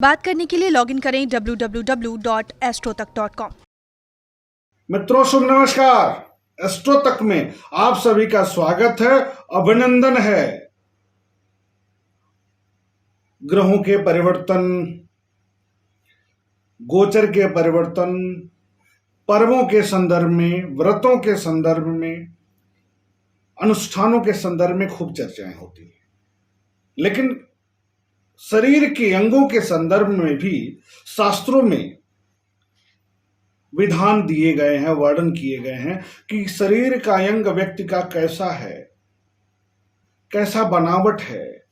बात करने के लिए लॉगिन करें www.astrotak.com। मित्रों शुभ नमस्कार। एस्ट्रो तक में आप सभी का स्वागत है, अभिनंदन है। ग्रहों के परिवर्तन, गोचर के परिवर्तन, पर्वों के संदर्भ में, व्रतों के संदर्भ में, अनुष्ठानों के संदर्भ में खूब चर्चाएं होती हैं, लेकिन शरीर के अंगों के संदर्भ में भी शास्त्रों में विधान दिए गए हैं, वर्णन किए गए हैं कि शरीर का अंग व्यक्ति का कैसा है, कैसा बनावट है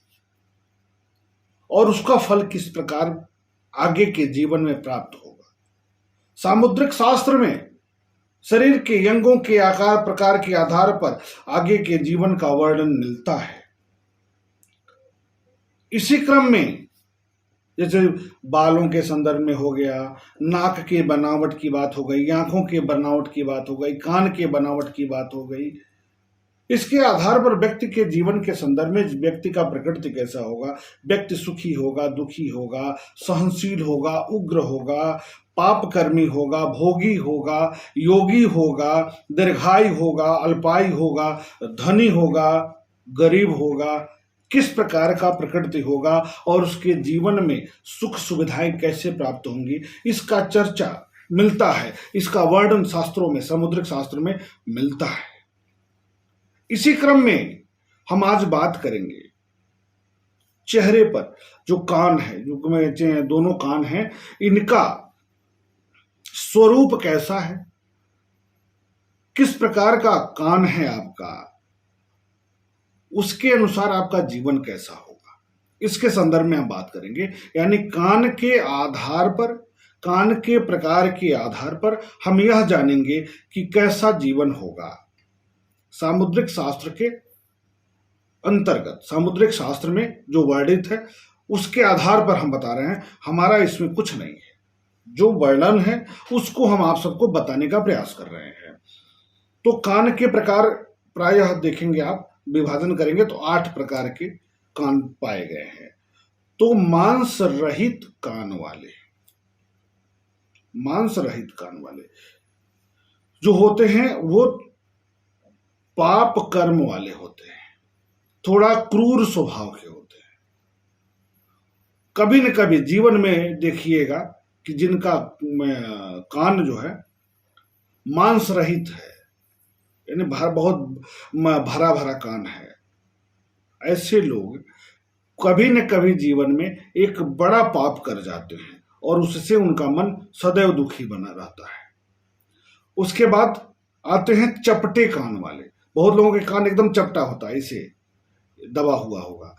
और उसका फल किस प्रकार आगे के जीवन में प्राप्त होगा। सामुद्रिक शास्त्र में शरीर के अंगों के आकार प्रकार के आधार पर आगे के जीवन का वर्णन मिलता है। इसी क्रम में जैसे बालों के संदर्भ में हो गया, नाक के बनावट की बात हो गई, आंखों के बनावट की बात हो गई, कान के बनावट की बात हो गई। इसके आधार पर व्यक्ति के जीवन के संदर्भ में व्यक्ति का प्रकृति कैसा होगा, व्यक्ति सुखी होगा, दुखी होगा, सहनशील होगा, उग्र होगा, पापकर्मी होगा, भोगी होगा, योगी होगा, दीर्घायु होगा, अल्पायु होगा, धनी होगा, गरीब होगा, किस प्रकार का प्रकृति होगा और उसके जीवन में सुख सुविधाएं कैसे प्राप्त होंगी, इसका चर्चा मिलता है, इसका वर्णन शास्त्रों में, समुद्रिक शास्त्र में मिलता है। इसी क्रम में हम आज बात करेंगे चेहरे पर जो कान है, जो दोनों कान हैं, इनका स्वरूप कैसा है, किस प्रकार का कान है आपका, उसके अनुसार आपका जीवन कैसा होगा, इसके संदर्भ में हम बात करेंगे। यानी कान के आधार पर, कान के प्रकार के आधार पर हम यह जानेंगे कि कैसा जीवन होगा। सामुद्रिक शास्त्र के अंतर्गत, सामुद्रिक शास्त्र में जो वर्णित है उसके आधार पर हम बता रहे हैं, हमारा इसमें कुछ नहीं है। जो वर्णन है उसको हम आप सबको बताने का प्रयास कर रहे हैं। तो कान के प्रकार प्रायः देखेंगे आप, विभाजन करेंगे तो 8 प्रकार के कान पाए गए हैं। तो मांस रहित कान वाले, मांस रहित कान वाले जो होते हैं वो पाप कर्म वाले होते हैं, थोड़ा क्रूर स्वभाव के होते हैं। कभी न कभी जीवन में देखिएगा कि जिनका कान जो है मांस रहित है, यानी बहुत भरा भरा कान है, ऐसे लोग कभी न कभी जीवन में एक बड़ा पाप कर जाते हैं और उससे उनका मन सदैव दुखी बना रहता है। उसके बाद आते हैं चपटे कान वाले। बहुत लोगों के कान एकदम चपटा होता है, इसे दबा हुआ होगा।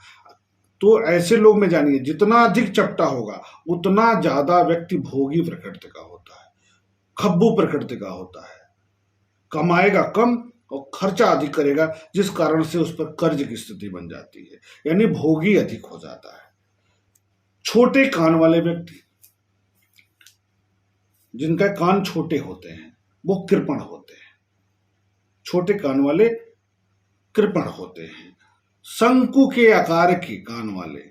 तो ऐसे लोग में जानिए, जितना अधिक चपटा होगा उतना ज्यादा व्यक्ति भोगी प्रकृति का होता है, खब्बू प्रकृति का होता है, कमाएगा कम और खर्चा अधिक करेगा, जिस कारण से उस पर कर्ज की स्थिति बन जाती है, यानी भोगी अधिक हो जाता है। छोटे कान वाले व्यक्ति, जिनका कान छोटे होते हैं, वो कृपण होते हैं। छोटे कान वाले कृपण होते हैं। शंकु के आकार के कान वाले,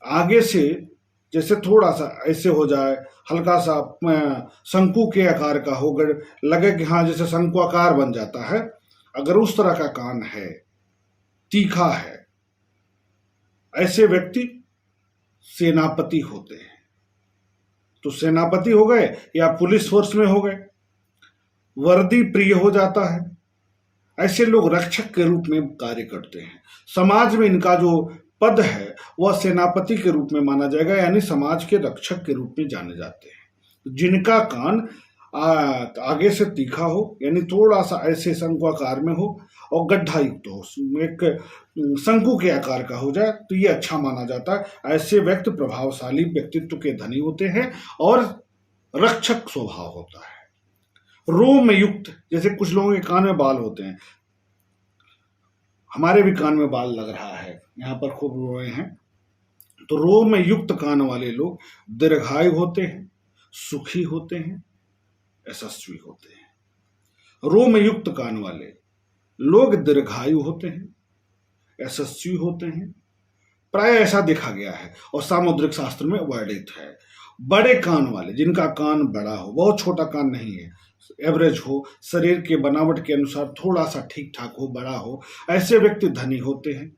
आगे से जैसे थोड़ा सा ऐसे हो जाए, हल्का सा शंकु के आकार का हो, लगे कि हाँ जैसे शंकु आकार बन जाता है, अगर उस तरह का कान है, तीखा है, ऐसे व्यक्ति सेनापति होते हैं। तो सेनापति हो गए या पुलिस फोर्स में हो गए, वर्दी प्रिय हो जाता है। ऐसे लोग रक्षक के रूप में कार्य करते हैं। समाज में इनका जो पद है वह सेनापति के रूप में माना जाएगा, यानी समाज के रक्षक के रूप में जाने जाते हैं। जिनका कान आगे से तीखा हो, यानी थोड़ा सा ऐसे शंकुआकार में हो और गड्ढा युक्त हो, एक शंकु के आकार का हो जाए, तो ये अच्छा माना जाता है। ऐसे व्यक्ति प्रभावशाली व्यक्तित्व के धनी होते हैं और रक्षक स्वभाव होता है। रोम युक्त, जैसे कुछ लोगों के कान में बाल होते हैं, हमारे भी कान में बाल लग रहा है, यहाँ पर खूब रोए हैं। तो रोम युक्त कान वाले लोग दीर्घायु होते हैं, सुखी होते हैं, यशस्वी होते हैं। रोम युक्त कान वाले लोग दीर्घायु होते हैं, यशस्वी होते हैं, प्राय ऐसा देखा गया है और सामुद्रिक शास्त्र में वर्णित है। बड़े कान वाले, जिनका कान बड़ा हो, बहुत छोटा कान नहीं है, एवरेज हो, शरीर के बनावट के अनुसार थोड़ा सा ठीक ठाक हो, बड़ा हो, ऐसे व्यक्ति धनी होते हैं।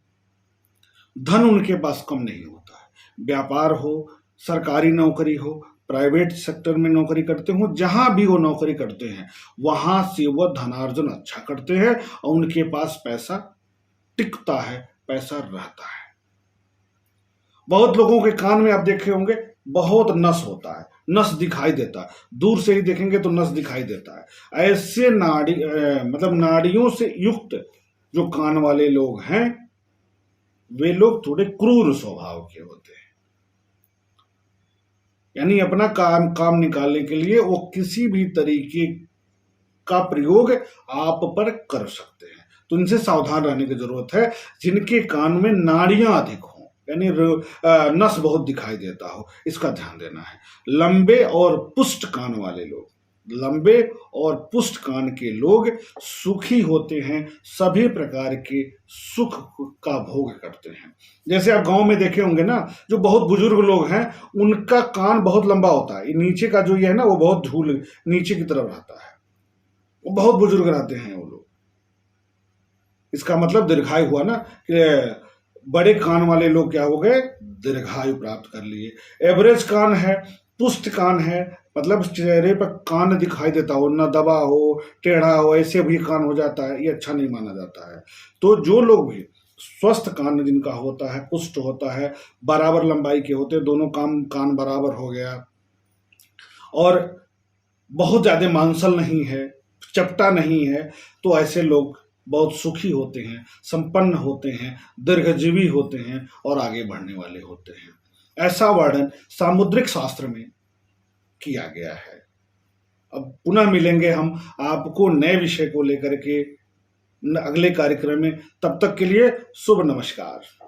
धन उनके पास कम नहीं होता है। व्यापार हो, सरकारी नौकरी हो, प्राइवेट सेक्टर में नौकरी करते हो, जहां भी वो नौकरी करते हैं वहां से वो धनार्जन अच्छा करते हैं और उनके पास पैसा टिकता है, पैसा रहता है। बहुत लोगों के कान में आप देखे होंगे बहुत नस होता है, नस दिखाई देता है, दूर से ही देखेंगे तो नस दिखाई देता है। ऐसे मतलब नाड़ियों से युक्त जो कान वाले लोग हैं वे लोग थोड़े क्रूर स्वभाव के होते हैं। यानी अपना काम निकालने के लिए वो किसी भी तरीके का प्रयोग आप पर कर सकते हैं, तो इनसे सावधान रहने की जरूरत है। जिनके कान में नाड़ियां अधिक हों, यानी नस बहुत दिखाई देता हो, इसका ध्यान देना है। लंबे और पुष्ट कान वाले लोग, लंबे और पुष्ट कान के लोग सुखी होते हैं, सभी प्रकार के सुख का भोग करते हैं। जैसे आप गांव में देखे होंगे ना, जो बहुत बुजुर्ग लोग हैं उनका कान बहुत लंबा होता है, नीचे का जो ये है ना वो बहुत झूल नीचे की तरफ रहता है, वो बहुत बुजुर्ग रहते हैं वो लोग। इसका मतलब दीर्घायु हुआ ना, कि बड़े कान वाले लोग क्या हो गए, दीर्घायु प्राप्त कर लिए। एवरेज कान है, पुष्ट कान है, मतलब चेहरे पर कान दिखाई देता हो, ना दबा हो, टेढ़ा हो, ऐसे भी कान हो जाता है, ये अच्छा नहीं माना जाता है। तो जो लोग भी स्वस्थ कान जिनका होता है, पुष्ट होता है, बराबर लंबाई के होते हैं, दोनों कान बराबर हो गया और बहुत ज्यादा मांसल नहीं है, चपटा नहीं है, तो ऐसे लोग बहुत सुखी होते हैं, संपन्न होते हैं, दीर्घजीवी होते हैं और आगे बढ़ने वाले होते हैं। ऐसा वर्णन सामुद्रिक शास्त्र में किया गया है। अब पुनः मिलेंगे हम आपको नए विषय को लेकर के अगले कार्यक्रम में। तब तक के लिए शुभ नमस्कार।